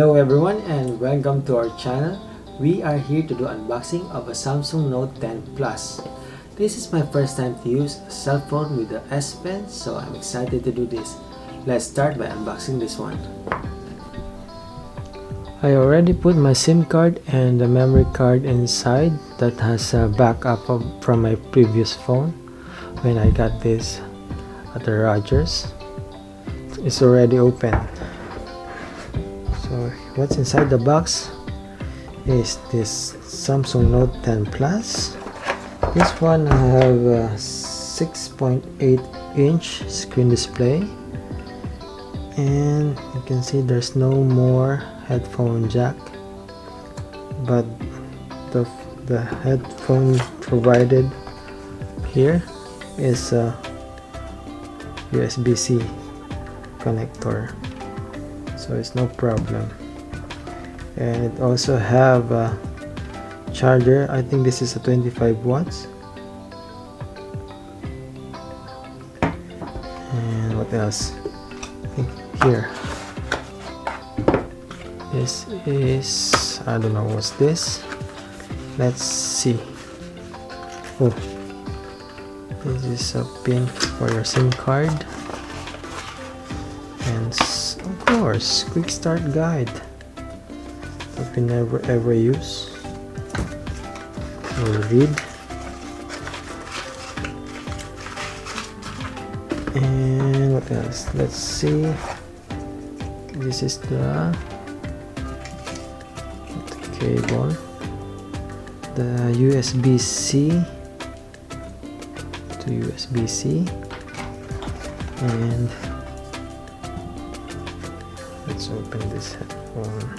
Hello everyone and welcome to our channel. We are here to do unboxing of a Samsung Note 10 Plus. This is my first time to use a cell phone with the S Pen, so I'm excited to do this. Let's start by unboxing this one. I already put my SIM card and the memory card inside that has a backup from my previous phone when I got this at the Rogers. It's already open. So what's inside the box is this Samsung Note 10 Plus. This one I have a 6.8-inch screen display, and you can see there's no more headphone jack, but the headphone provided here is a USB-C connector, so it's no problem. And it also have a charger. I think this is a 25 watts. And what else? I think here, this is, I don't know what's this. Let's see. Oh, this is a pin for your SIM card, and of course quick start guide that we never ever use or read. And what else? Let's see. This is the cable, the USB-C to USB-C, and let's open this headphone.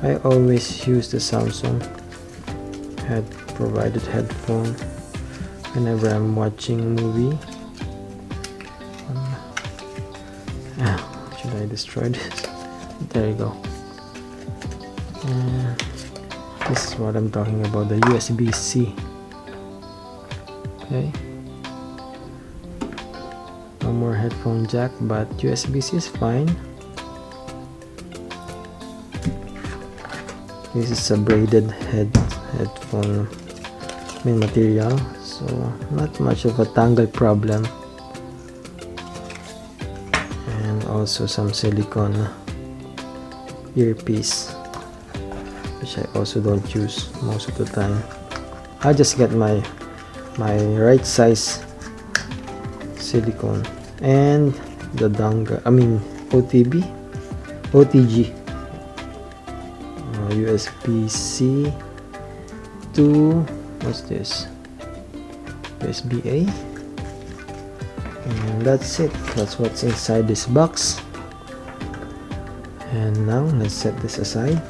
I always use the Samsung provided headphone whenever I'm watching movie. Should I destroy this? There you go. And this is what I'm talking about, the USB-C. Okay, no more headphone jack, but USB-C is fine. This is a braided headphone material, so not much of a tangle problem. And also some silicone earpiece, which I also don't use most of the time. I just get my right size silicone, and the dongle, I mean OTG, USB-C to, what's this, USB-A, and that's it. That's what's inside this box. And now let's set this aside.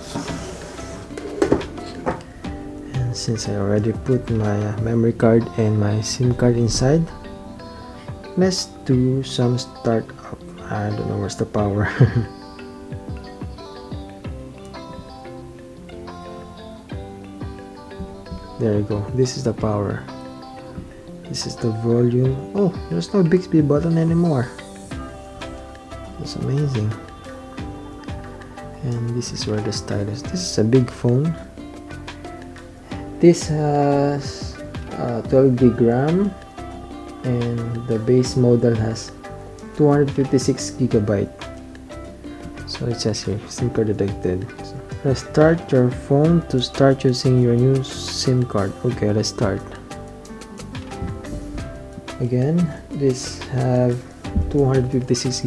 And since I already put my memory card and my SIM card inside, let's do some start up. I don't know where's the power. There you go. This is the power. This is the volume. Oh, there's no Bixby button anymore. That's amazing. And this is where the stylus. This is a big phone. This has 12 gig RAM, and the base model has 256 gigabyte. So it says here, SIM card detected. So restart your phone to start using your new SIM card. Okay, let's start. Again, this have 256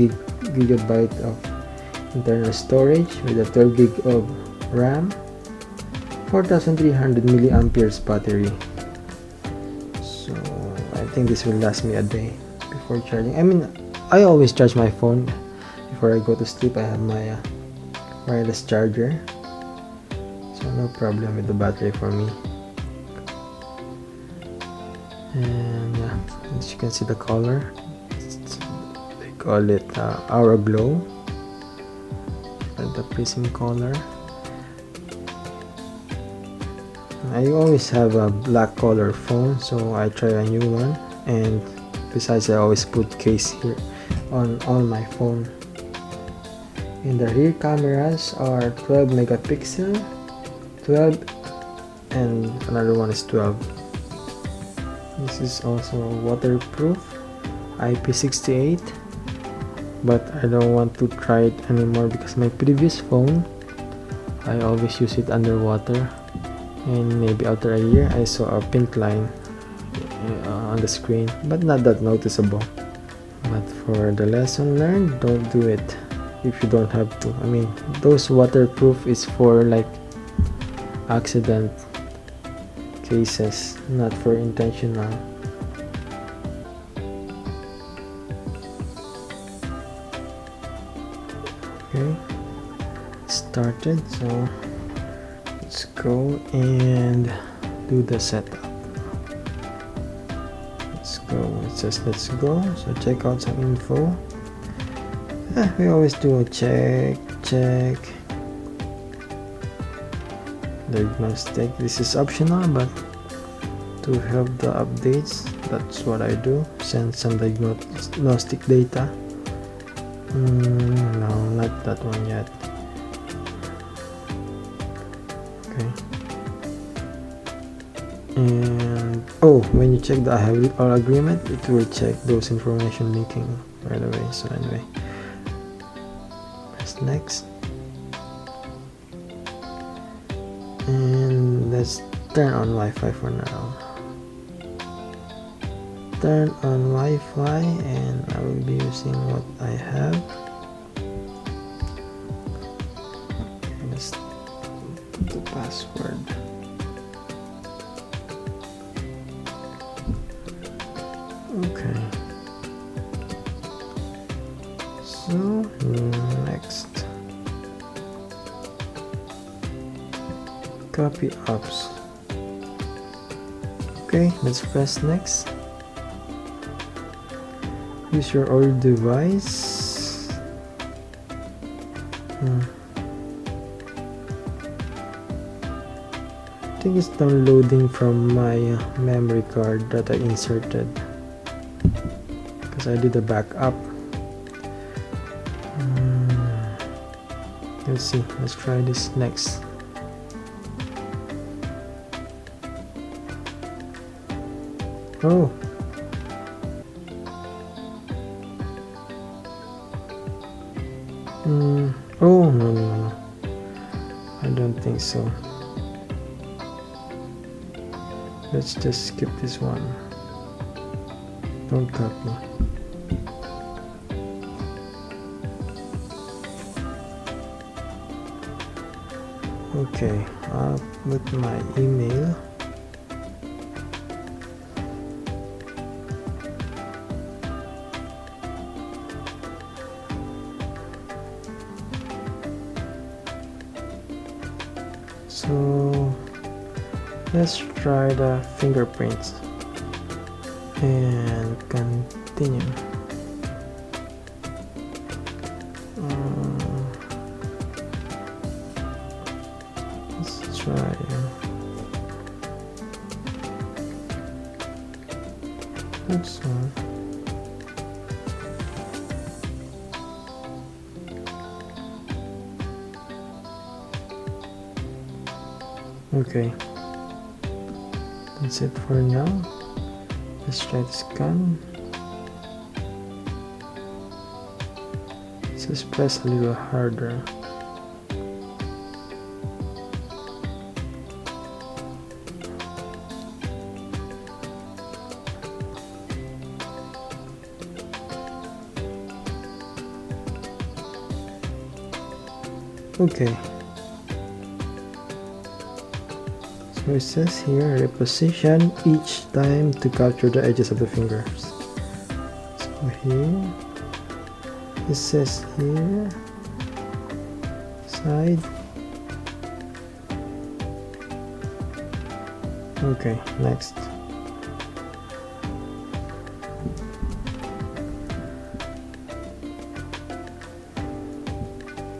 gigabyte of internal storage with a 12 gig of RAM, 4300 milliamperes battery. So I think this will last me a day before charging. I mean, I always charge my phone before I go to sleep. I have my wireless charger, so no problem with the battery for me. And yeah, as you can see the color, they call it Aura Glow, and the prism color. I always have a black color phone, so I try a new one. And besides, I always put case here on all my phone. And the rear cameras are 12 megapixel, 12, and another one is 12. This is also waterproof, IP68, but I don't want to try it anymore because my previous phone, I always use it underwater, and maybe after a year I saw a pink line on the screen, but not that noticeable. But for the lesson learned, don't do it if you don't have to. I mean, those waterproof is for like accident cases, not for intentional. Okay, started, so let's go and do the setup. Let's go. It says let's go, so check out some info. We always do a check diagnostic. This is optional, but to help the updates, that's what I do. Send some diagnostic data. No, not that one yet. Okay. And when you check the I have all agreement, it will check those information linking right away. So anyway, press next, and let's turn on Wi-Fi for now. Turn on Wi-Fi, and I will be using what I have. Okay, let's put the password. Okay, so next, copy apps. Okay, let's press next. Use your old device. I think it's downloading from my memory card that I inserted because I did a backup. Let's see, let's try this next. Oh, oh no, I don't think so. Let's just skip this one. Don't copy. Okay, I'll put my email. So let's try the fingerprints and continue. Let's try this one. Okay, that's it for now. Let's try to scan. Just press a little harder. Okay. So it says here, reposition each time to capture the edges of the fingers. So here, it says here, side. Okay, next.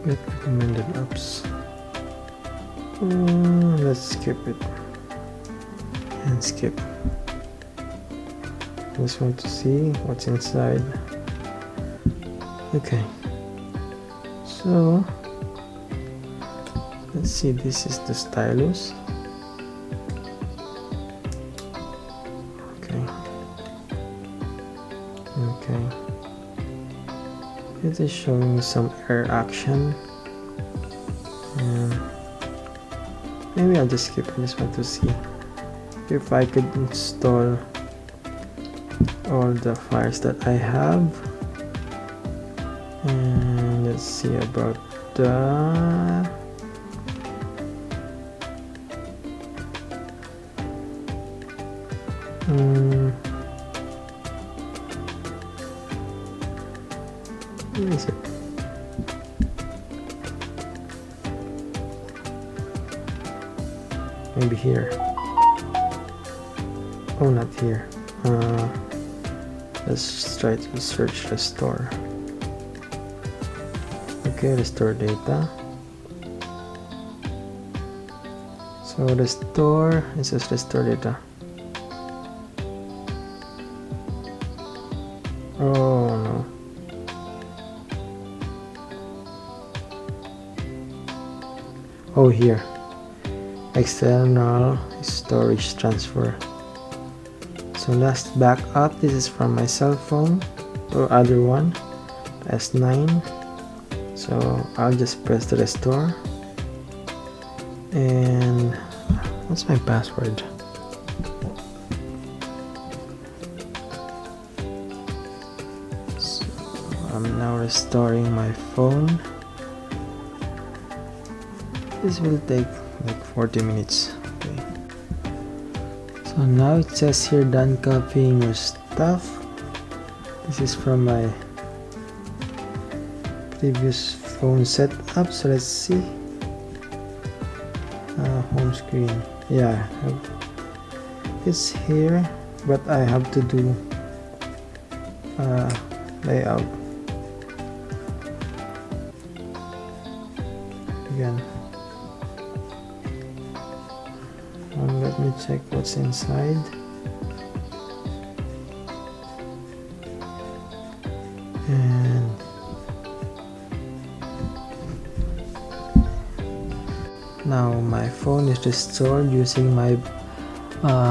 Get recommended apps. Let's skip it and skip. Just want to see what's inside. Okay, So let's see, this is the stylus. Okay, it is showing some air action, and maybe I'll just skip. I just want to see if I could install all the files that I have. And let's see about the where is it? Maybe here. Oh, not here. Let's try to search restore. Okay, restore data. So restore, it says restore data. Oh no. Oh, here. External storage transfer. So last backup, this is from my cell phone, or other one, S9. So I'll just press the restore, and what's my password? So I'm now restoring my phone. This will take like 40 minutes. Okay. So now it says here done copying your stuff. This is from my previous phone setup. So let's see. Home screen. Yeah, it's here, but I have to do layout again. Let me check what's inside. And now my phone is restored using my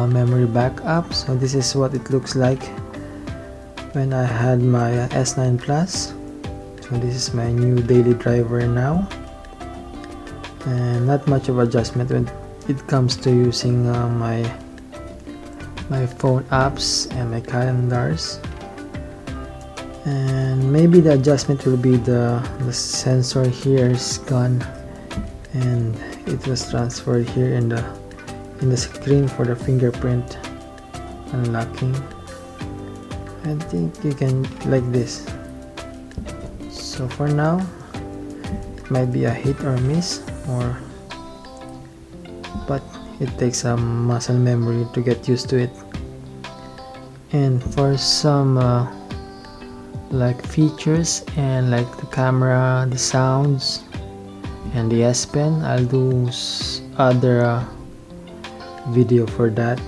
memory backup. So this is what it looks like when I had my S9 Plus. So this is my new daily driver now, and not much of adjustment when it comes to using my phone apps and my calendars. And maybe the adjustment will be the sensor here is gone, and it was transferred here in the screen for the fingerprint unlocking. I think you can like this. So for now, it might be a hit or miss, but it takes some muscle memory to get used to it. And for some like features and like the camera, the sounds, and the S Pen, I'll do other video for that.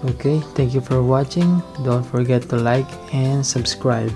Okay, thank you for watching. Don't forget to like and subscribe.